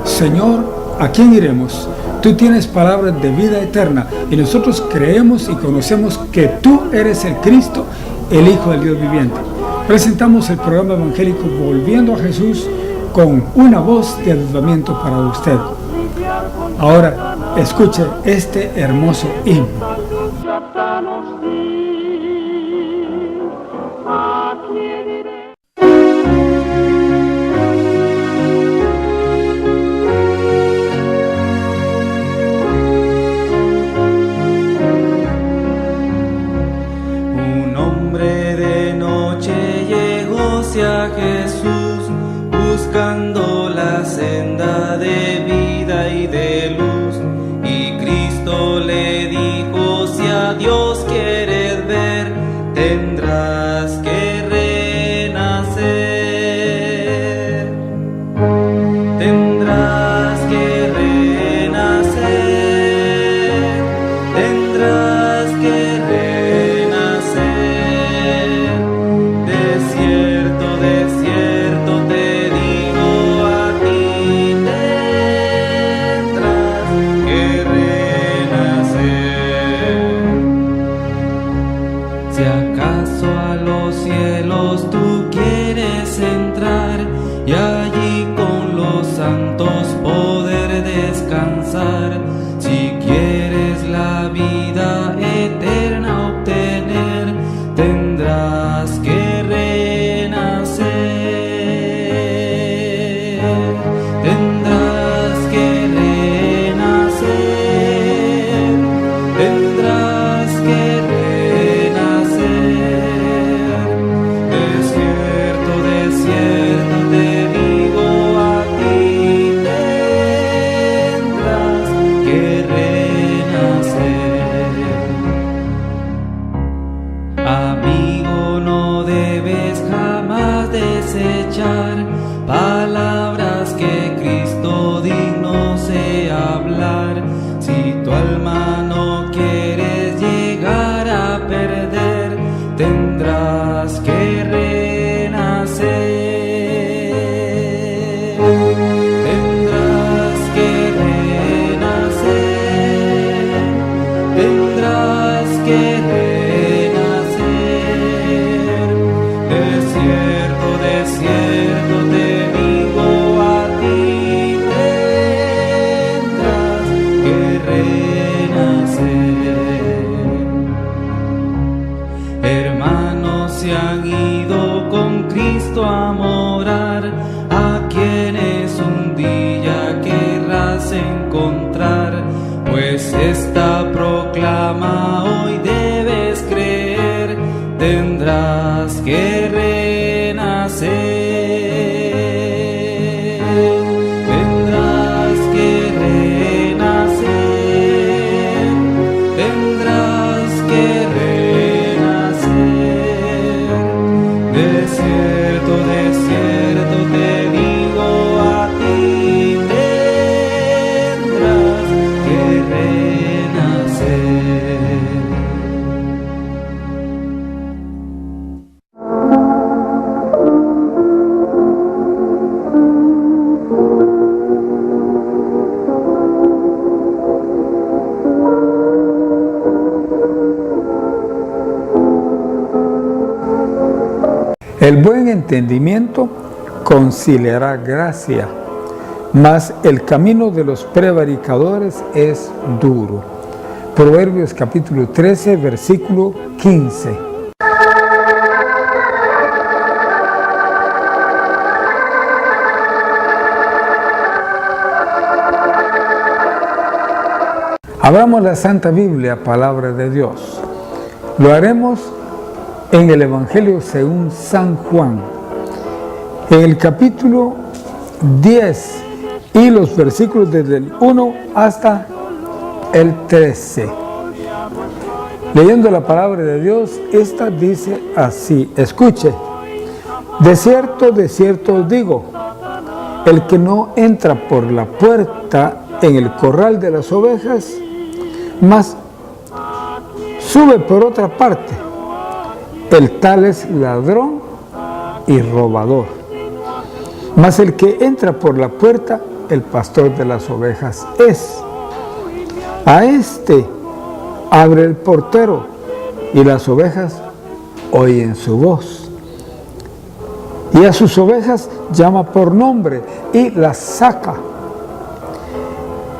Señor, ¿a quién iremos? Tú tienes palabras de vida eterna y nosotros creemos y conocemos que tú eres el Cristo, el Hijo del Dios viviente. Presentamos el programa evangélico Volviendo a Jesús con una voz de avivamiento para usted. Ahora, escuche este hermoso himno. A Jesús, buscando la senda de vida y de luz, y Cristo le dijo: si a Dios quieres ver, tendrás que renacer, tendrás que renacer, tendrás que renacer. Si acaso a los cielos tú quieres entrar y allí con los santos poder descansar, si quieres la vida eterna obtener, tendrás que renacer, tendrás que renacer, tendrás que renacer. Amigo, no debes jamás desechar palabras que Cristo digno sea hablar. Si tu alma no quieres llegar a perder, tendrás que renacer. Tendrás que renacer. Tendrás que renacer. Desierto te digo, a ti tendrás que renacer. Hermanos se han ido con Cristo a morar, a quienes un día querrás encontrar, pues esta proclama hoy debes creer, tendrás que renacer. Tendrás que renacer, tendrás que renacer. Desierto te digo, a ti tendrás que renacer. El buen entendimiento conciliará gracia, mas el camino de los prevaricadores es duro. Proverbios capítulo 13, versículo 15. Abramos la Santa Biblia, palabra de Dios. Lo haremos en el Evangelio según San Juan, en el capítulo 10 y los versículos desde el 1 hasta el 13. Leyendo la palabra de Dios, esta dice así: escuche, de cierto os digo, el que no entra por la puerta en el corral de las ovejas, mas sube por otra parte, el tal es ladrón y robador. Mas el que entra por la puerta, el pastor de las ovejas es. A este abre el portero, y las ovejas oyen su voz. Y a sus ovejas llama por nombre y las saca.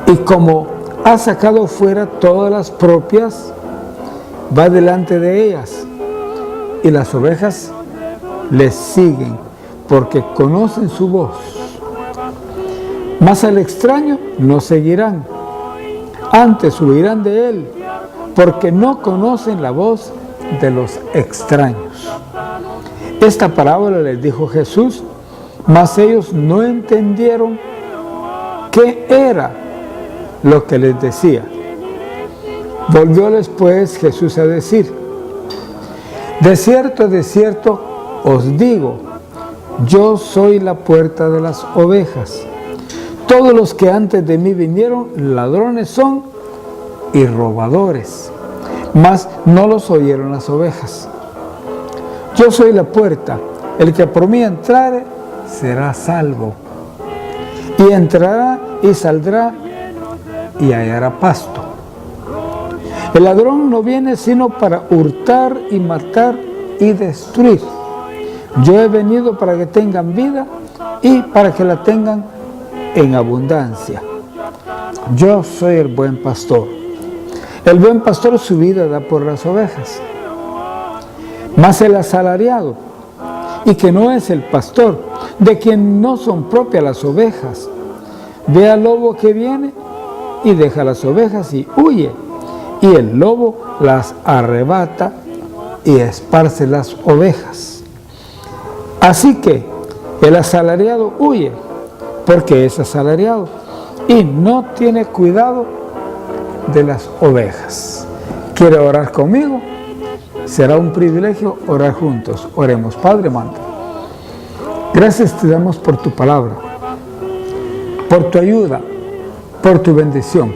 Y como ha sacado fuera todas las propias, va delante de ellas, y las ovejas les siguen, porque conocen su voz. Mas al extraño no seguirán, antes huirán de él, porque no conocen la voz de los extraños. Esta parábola les dijo Jesús, mas ellos no entendieron qué era lo que les decía. Volvióles pues Jesús a decir, de cierto os digo, yo soy la puerta de las ovejas. Todos los que antes de mí vinieron, ladrones son y robadores, mas no los oyeron las ovejas. Yo soy la puerta, el que por mí entrare será salvo, y entrará y saldrá y hallará pasto. El ladrón no viene sino para hurtar y matar y destruir. Yo he venido para que tengan vida y para que la tengan en abundancia. Yo soy el buen pastor. El buen pastor su vida da por las ovejas. Mas el asalariado, y que no es el pastor, de quien no son propias las ovejas, ve al lobo que viene y deja las ovejas y huye, y el lobo las arrebata y esparce las ovejas. Así que el asalariado huye, porque es asalariado, y no tiene cuidado de las ovejas. ¿Quiere orar conmigo? Será un privilegio orar juntos. Oremos. Padre amado, gracias te damos por tu palabra, por tu ayuda, por tu bendición.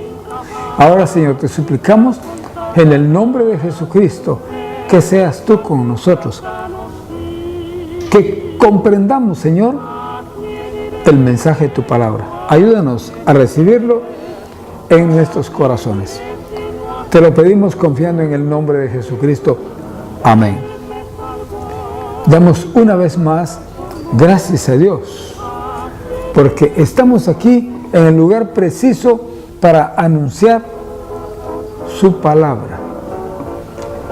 Ahora, Señor, te suplicamos en el nombre de Jesucristo que seas tú con nosotros, que comprendamos, Señor, el mensaje de tu palabra. Ayúdanos a recibirlo en nuestros corazones. Te lo pedimos confiando en el nombre de Jesucristo. Amén. Damos una vez más gracias a Dios, porque estamos aquí en el lugar preciso para anunciar su palabra.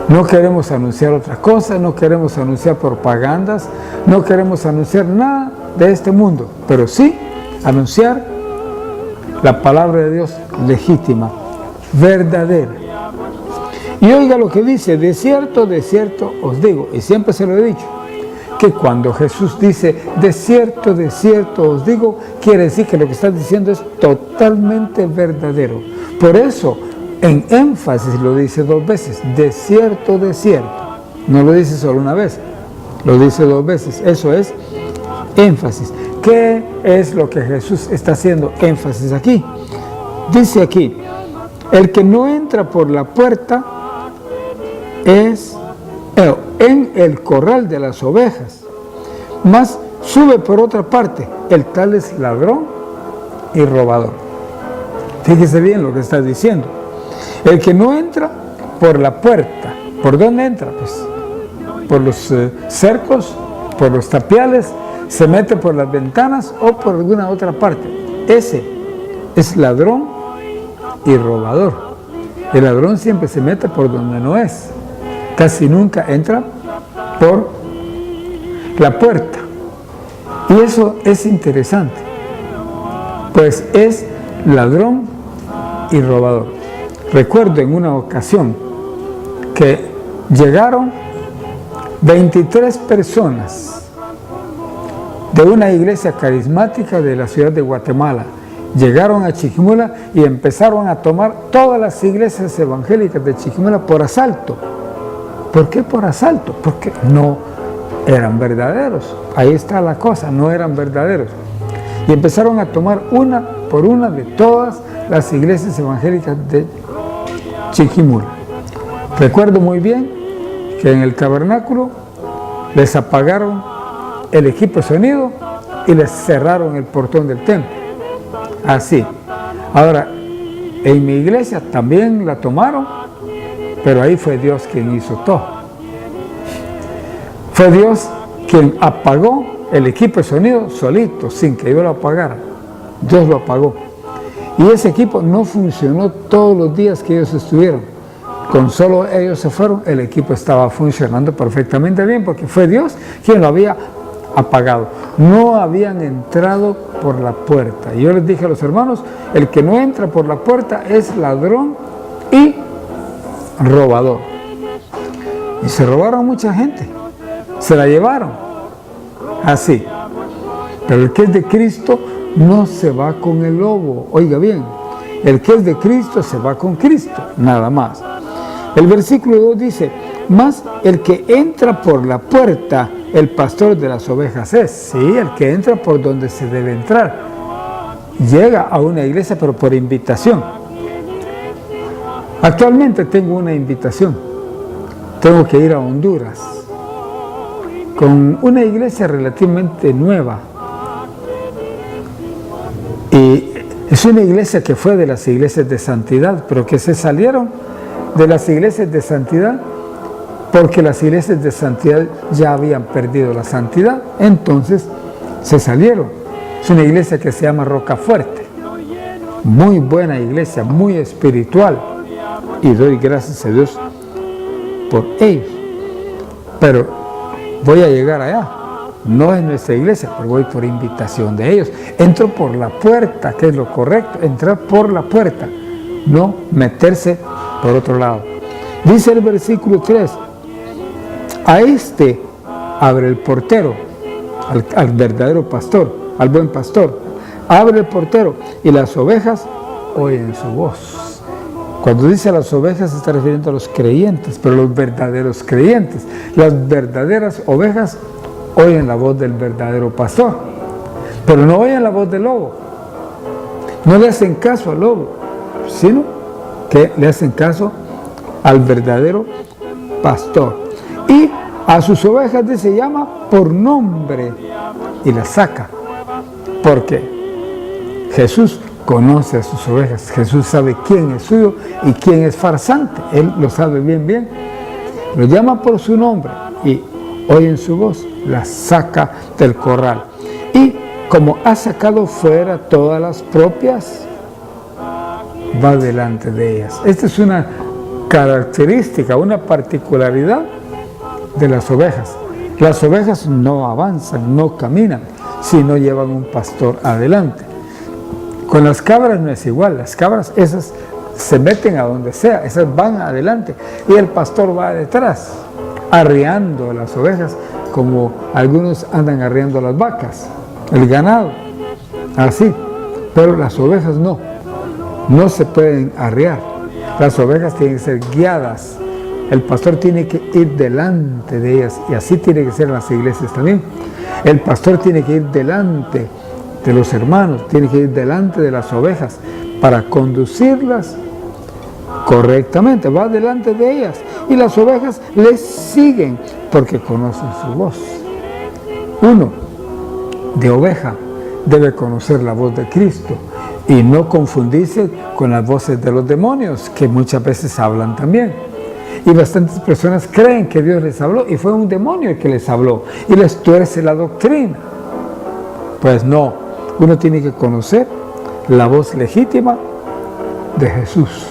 No queremos anunciar otra cosa, no queremos anunciar propagandas, no queremos anunciar nada de este mundo, pero sí anunciar la palabra de Dios legítima, verdadera. Y oiga lo que dice, de cierto os digo, y siempre se lo he dicho, que cuando Jesús dice, de cierto os digo, quiere decir que lo que está diciendo es totalmente verdadero. Por eso, en énfasis lo dice dos veces, de cierto. No lo dice solo una vez, lo dice dos veces. Eso es énfasis. ¿Qué es lo que Jesús está haciendo énfasis aquí? Dice aquí, el que no entra por la puerta es en el corral de las ovejas, mas sube por otra parte, el tal es ladrón y robador. Fíjese bien lo que está diciendo. El que no entra por la puerta, ¿por dónde entra? Pues por los cercos, por los tapiales, se mete por las ventanas o por alguna otra parte. Ese es ladrón y robador. El ladrón siempre se mete por donde no es. Casi nunca entra por la puerta. Y eso es interesante, pues es ladrón y robador. Recuerdo en una ocasión que llegaron 23 personas de una iglesia carismática de la ciudad de Guatemala. Llegaron a Chiquimula y empezaron a tomar todas las iglesias evangélicas de Chiquimula por asalto. ¿Por qué por asalto? Porque no eran verdaderos. Ahí está la cosa, no eran verdaderos. Y empezaron a tomar una por una de todas las iglesias evangélicas de Chiquimula. Recuerdo muy bien que en el tabernáculo les apagaron el equipo de sonido y les cerraron el portón del templo. Así. Ahora, en mi iglesia también la tomaron, pero ahí fue Dios quien hizo todo. Fue Dios quien apagó el equipo de sonido solito, sin que yo lo apagara. Dios lo apagó. Y ese equipo no funcionó todos los días que ellos estuvieron. Con solo ellos se fueron, el equipo estaba funcionando perfectamente bien, porque fue Dios quien lo había apagado. No habían entrado por la puerta. Y yo les dije a los hermanos, el que no entra por la puerta es ladrón y robador. Y se robaron mucha gente, se la llevaron, así. Pero el que es de Cristo no se va con el lobo. Oiga bien, el que es de Cristo se va con Cristo, nada más. El versículo 2 dice, mas el que entra por la puerta, el pastor de las ovejas es. Sí, el que entra por donde se debe entrar. Llega a una iglesia, pero por invitación. Actualmente tengo una invitación. Tengo que ir a Honduras con una iglesia relativamente nueva. Y es una iglesia que fue de las iglesias de santidad, pero que se salieron de las iglesias de santidad porque las iglesias de santidad ya habían perdido la santidad, entonces se salieron. Es una iglesia que se llama Rocafuerte, muy buena iglesia, muy espiritual, y doy gracias a Dios por ellos. Pero voy a llegar allá, no es nuestra iglesia, pero voy por invitación de ellos. Entro por la puerta, que es lo correcto, entrar por la puerta, no meterse por otro lado. Dice el versículo 3, a este abre el portero, al verdadero pastor, al buen pastor, abre el portero y las ovejas oyen su voz. Cuando dice las ovejas se está refiriendo a los creyentes, pero los verdaderos creyentes, las verdaderas ovejas oyen la voz del verdadero pastor, pero no oyen la voz del lobo, no le hacen caso al lobo, sino que le hacen caso al verdadero pastor. Y a sus ovejas se llama por nombre y las saca, porque Jesús conoce a sus ovejas. Jesús sabe quién es suyo y quién es farsante. Él lo sabe bien. Lo llama por su nombre y oyen su voz, las saca del corral. Y como ha sacado fuera todas las propias, va delante de ellas. Esta es una característica, una particularidad de las ovejas. Las ovejas no avanzan, no caminan, si no llevan un pastor adelante. Con las cabras no es igual. Las cabras, esas se meten a donde sea, esas van adelante y el pastor va detrás, arriando a las ovejas, como algunos andan arriando a las vacas, el ganado, así. Pero las ovejas no se pueden arriar. Las ovejas tienen que ser guiadas. El pastor tiene que ir delante de ellas, y así tiene que ser en las iglesias también. El pastor tiene que ir delante de los hermanos, tiene que ir delante de las ovejas para conducirlas correctamente. Va delante de ellas y las ovejas les siguen porque conocen su voz. Uno de oveja debe conocer la voz de Cristo y no confundirse con las voces de los demonios, que muchas veces hablan también. Y bastantes personas creen que Dios les habló y fue un demonio el que les habló y les tuerce la doctrina. Pues no, uno tiene que conocer la voz legítima de Jesús.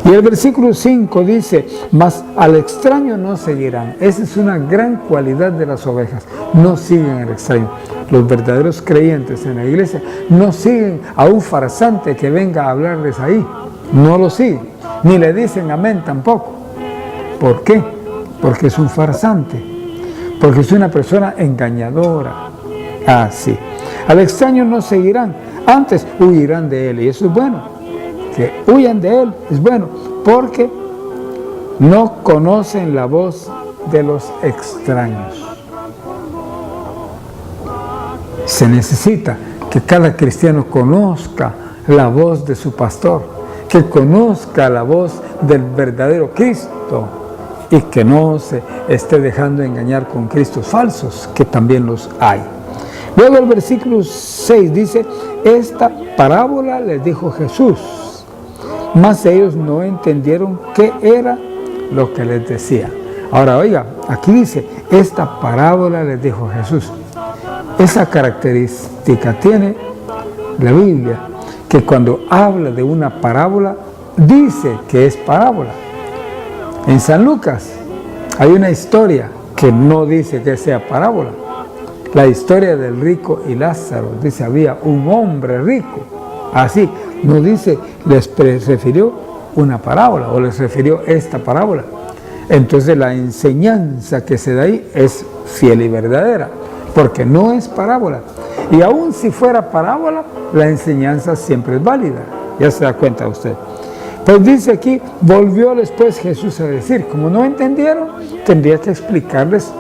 Y el versículo 5 dice, mas al extraño no seguirán. Esa es una gran cualidad de las ovejas, no siguen al extraño. Los verdaderos creyentes en la iglesia no siguen a un farsante que venga a hablarles ahí, no lo siguen, ni le dicen amén tampoco. ¿Por qué? Porque es un farsante, porque es una persona engañadora. Así. Al extraño no seguirán, antes huirán de él, y eso es bueno. Que huyan de él es bueno, porque no conocen la voz de los extraños. Se necesita que cada cristiano conozca la voz de su pastor, que conozca la voz del verdadero Cristo y que no se esté dejando engañar con cristos falsos, que también los hay. Luego el versículo 6 dice, esta parábola les dijo Jesús, mas ellos no entendieron qué era lo que les decía. Ahora oiga, aquí dice, esta parábola les dijo Jesús. Esa característica tiene la Biblia, que cuando habla de una parábola, dice que es parábola. En San Lucas hay una historia que no dice que sea parábola. La historia del rico y Lázaro, dice, había un hombre rico. Así, no dice, les refirió una parábola o les refirió esta parábola. Entonces la enseñanza que se da ahí es fiel y verdadera, porque no es parábola. Y aun si fuera parábola, la enseñanza siempre es válida. Ya se da cuenta usted. Pues dice aquí, volvió después Jesús a decir, como no entendieron, tendría que explicarles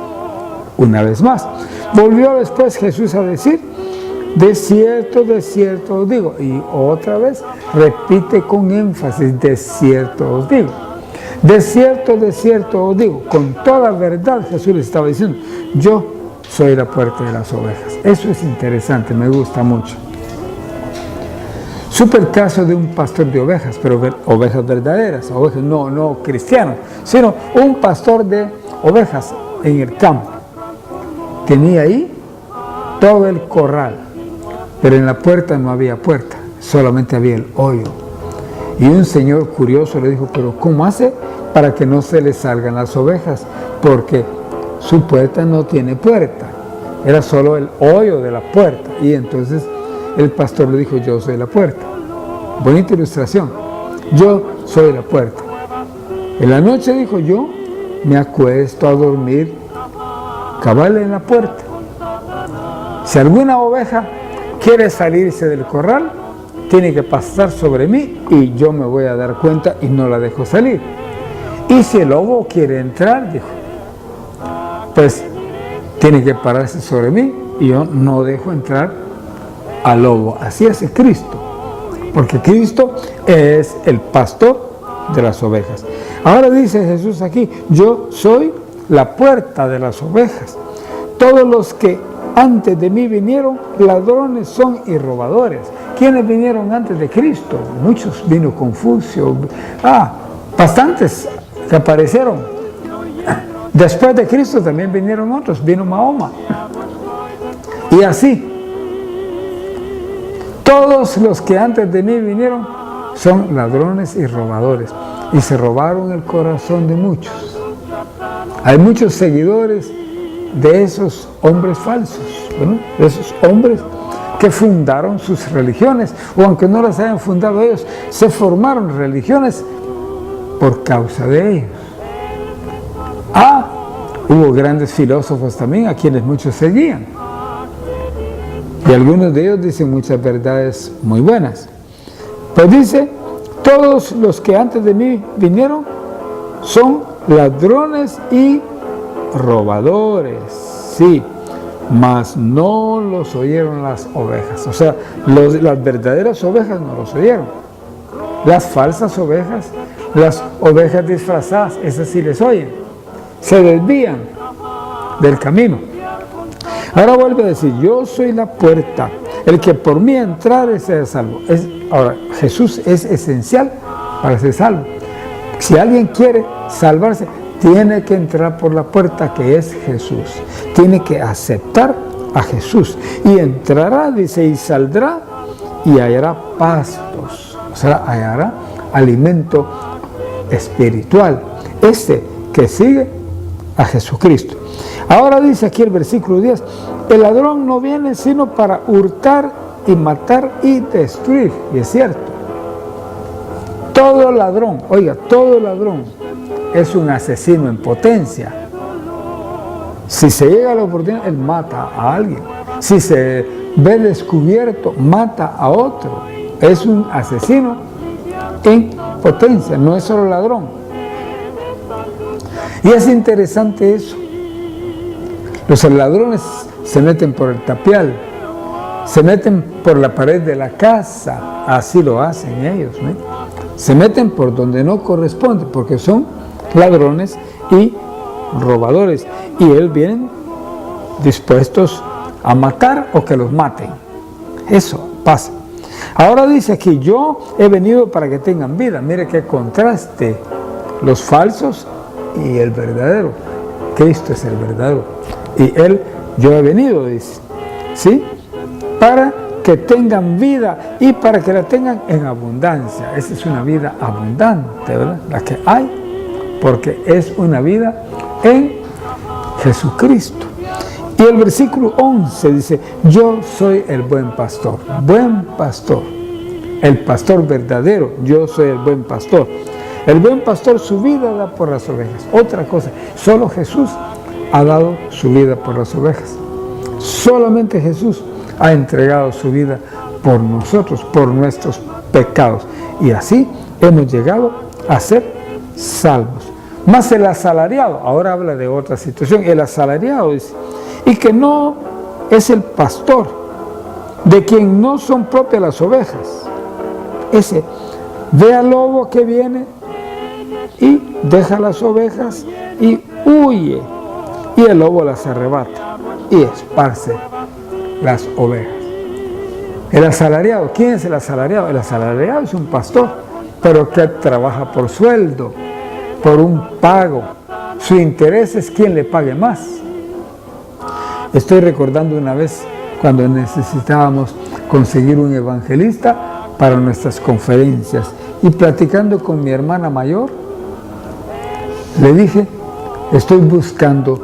una vez más. Volvió después Jesús a decir, de cierto os digo. Y otra vez repite con énfasis, de cierto os digo. De cierto os digo. Con toda verdad Jesús le estaba diciendo, yo soy la puerta de las ovejas. Eso es interesante, me gusta mucho. Supe el caso de un pastor de ovejas, pero ovejas verdaderas, ovejas no cristianos, sino un pastor de ovejas en el campo. Tenía ahí todo el corral, pero en la puerta no había puerta, solamente había el hoyo. Y un señor curioso le dijo, pero ¿cómo hace para que no se le salgan las ovejas? Porque su puerta no tiene puerta, era solo el hoyo de la puerta. Y entonces el pastor le dijo, yo soy la puerta. Bonita ilustración, yo soy la puerta. En la noche dijo, yo me acuesto a dormir cabal en la puerta. Si alguna oveja quiere salirse del corral, tiene que pasar sobre mí y yo me voy a dar cuenta y no la dejo salir. Y si el lobo quiere entrar, dijo, pues tiene que pararse sobre mí y yo no dejo entrar al lobo. Así hace Cristo, porque Cristo es el pastor de las ovejas. Ahora dice Jesús aquí, yo soy la puerta de las ovejas. Todos los que antes de mí vinieron, ladrones son y robadores. ¿Quiénes vinieron antes de Cristo? Muchos, vino Confucio, bastantes que aparecieron. Después de Cristo también vinieron otros, vino Mahoma. Y así, todos los que antes de mí vinieron son ladrones y robadores. Y se robaron el corazón de muchos. Hay muchos seguidores de esos hombres falsos, ¿no? De esos hombres que fundaron sus religiones, o aunque no las hayan fundado ellos, se formaron religiones por causa de ellos. Hubo grandes filósofos también a quienes muchos seguían. Y algunos de ellos dicen muchas verdades muy buenas. Pues dice, todos los que antes de mí vinieron son ladrones y robadores, sí, mas no los oyeron las ovejas. O sea, las verdaderas ovejas no los oyeron. Las falsas ovejas, las ovejas disfrazadas, esas sí les oyen. Se desvían del camino. Ahora vuelve a decir, yo soy la puerta, el que por mí entrare será salvo. Ahora, Jesús es esencial para ser salvo. Si alguien quiere salvarse, tiene que entrar por la puerta que es Jesús. Tiene que aceptar a Jesús. Y entrará, dice, y saldrá y hallará pastos. O sea, hallará alimento espiritual. Que sigue a Jesucristo. Ahora dice aquí el versículo 10, el ladrón no viene sino para hurtar y matar y destruir. Y es cierto. Todo ladrón, oiga, todo ladrón es un asesino en potencia. Si se llega a la oportunidad, él mata a alguien. Si se ve descubierto, mata a otro. Es un asesino en potencia, no es solo ladrón. Y es interesante eso. Los ladrones se meten por el tapial, se meten por la pared de la casa, así lo hacen ellos, ¿no? Se meten por donde no corresponde, porque son ladrones y robadores. Y Él viene dispuestos a matar o que los maten. Eso pasa. Ahora dice aquí, yo he venido para que tengan vida. Mire qué contraste, los falsos y el verdadero. Cristo es el verdadero. Y Él, yo he venido, dice, ¿sí? Para que tengan vida y para que la tengan en abundancia. Esa es una vida abundante, ¿verdad? La que hay, porque es una vida en Jesucristo. Y el versículo 11 dice, yo soy el buen pastor, el pastor verdadero, yo soy el buen pastor. El buen pastor su vida da por las ovejas. Otra cosa, solo Jesús ha dado su vida por las ovejas. Solamente Jesús ha entregado su vida por nosotros, por nuestros pecados. Y así hemos llegado a ser salvos. Más el asalariado, ahora habla de otra situación, el asalariado dice, y que no es el pastor, de quien no son propias las ovejas. Ese ve al lobo que viene y deja las ovejas y huye, y el lobo las arrebata y esparce las ovejas. El asalariado, ¿quién es el asalariado? El asalariado es un pastor, pero que trabaja por sueldo, por un pago. Su interés es quién le pague más. Estoy recordando una vez cuando necesitábamos conseguir un evangelista para nuestras conferencias y platicando con mi hermana mayor, le dije, estoy buscando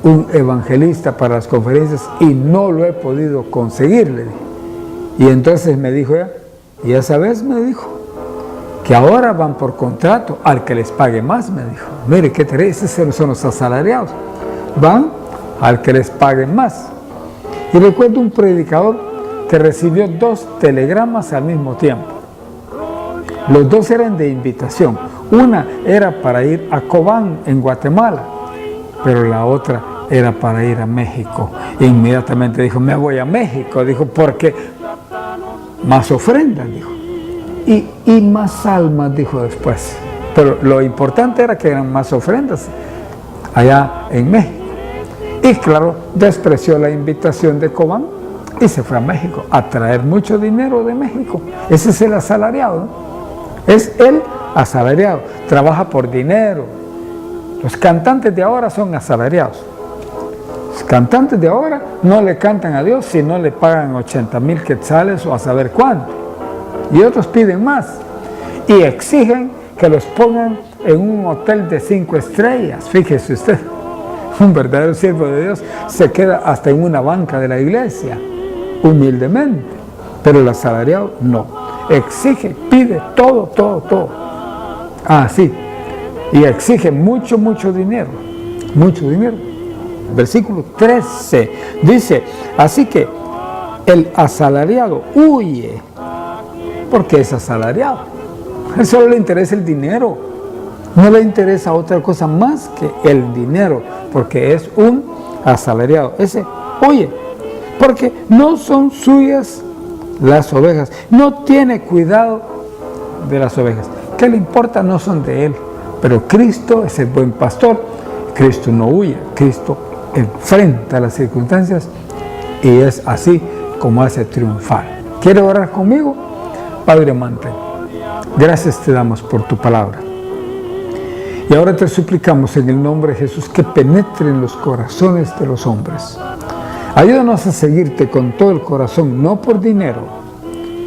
un evangelista para las conferencias y no lo he podido conseguir, le dije. Y entonces me dijo ella, y esa vez me dijo, que ahora van por contrato al que les pague más, me dijo. Mire, qué terrible, esos son los asalariados. Van al que les paguen más. Y recuerdo un predicador que recibió 2 telegramas al mismo tiempo. Los 2 eran de invitación. Una era para ir a Cobán, en Guatemala, pero la otra era para ir a México. Inmediatamente dijo, me voy a México, dijo, porque más ofrendas, dijo. Y más almas, dijo después. Pero lo importante era que eran más ofrendas allá en México. Y claro, despreció la invitación de Cobán y se fue a México a traer mucho dinero de México. Ese es el asalariado, ¿no? Es el asalariado, trabaja por dinero. Los cantantes de ahora son asalariados. Los cantantes de ahora no le cantan a Dios si no le pagan 80,000 quetzales o a saber cuánto. Y otros piden más y exigen que los pongan en un hotel de 5 estrellas. Fíjese usted, un verdadero siervo de Dios se queda hasta en una banca de la iglesia, humildemente, pero el asalariado no, exige, pide todo. Sí, y exige mucho dinero. Versículo 13 dice, así que el asalariado huye, porque es asalariado. A él solo le interesa el dinero, no le interesa otra cosa más que el dinero, porque es un asalariado. Ese huye, porque no son suyas las ovejas, no tiene cuidado de las ovejas. ¿Qué le importa? No son de él, pero Cristo es el buen pastor. Cristo no huye, Cristo enfrenta las circunstancias y es así como hace triunfar. ¿Quiere orar conmigo? Padre amante, gracias te damos por tu palabra. Y ahora te suplicamos en el nombre de Jesús que penetre en los corazones de los hombres. Ayúdanos a seguirte con todo el corazón, no por dinero.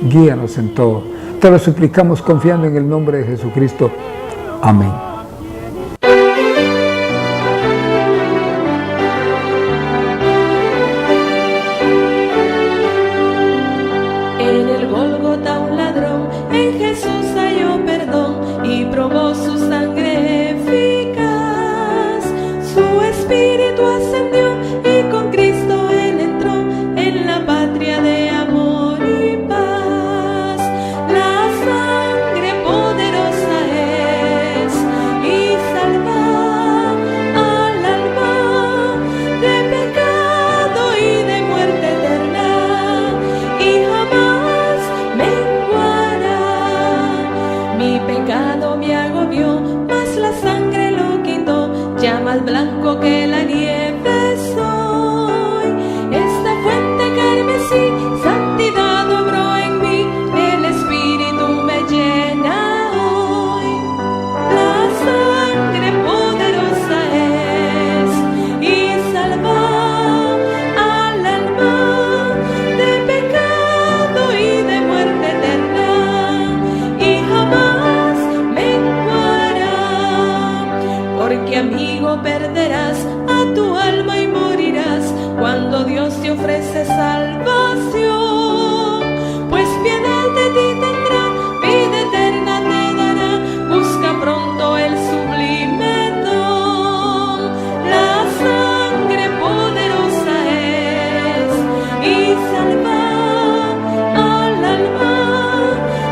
Guíanos en todo. Te lo suplicamos confiando en el nombre de Jesucristo. Amén. En el Gólgota un ladrón, en Jesús halló perdón y probó su sangre eficaz. Su espíritu ascendió y con Cristo él entró en la patria de amor y paz. La sangre poderosa es te ofrece salvación, pues piedad de ti tendrá, vida eterna te dará, busca pronto el sublime don. La sangre poderosa es y salva al alma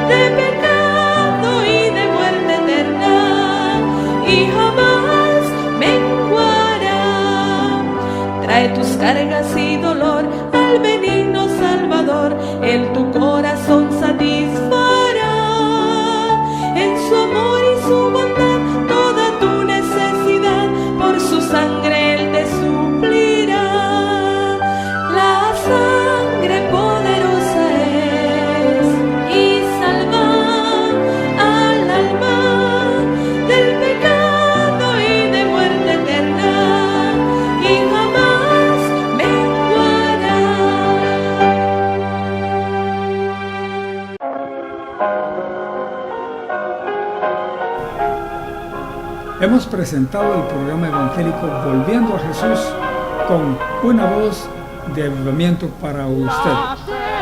de pecado y de muerte eterna, y jamás menguará. Trae tus cargas y dolor al benigno Salvador, Él tu corazón satisfará. En su amor y su bondad toda tu necesidad, por su sangre Él te suplirá. La sangre poderosa es y salva al alma del pecado y de muerte eterna, y jamás menguará. Hemos presentado el programa evangélico Volviendo a Jesús con una voz de avivamiento para usted.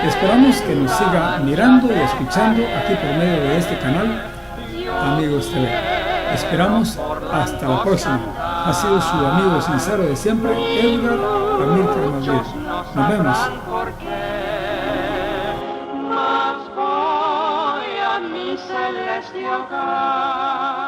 Esperamos que nos siga mirando y escuchando aquí por medio de este canal, Amigos TV. Esperamos hasta la próxima. Ha sido su amigo sincero de siempre, Edgar Amílcar Madrid. Nos vemos. Mas voy a mi celeste hogar.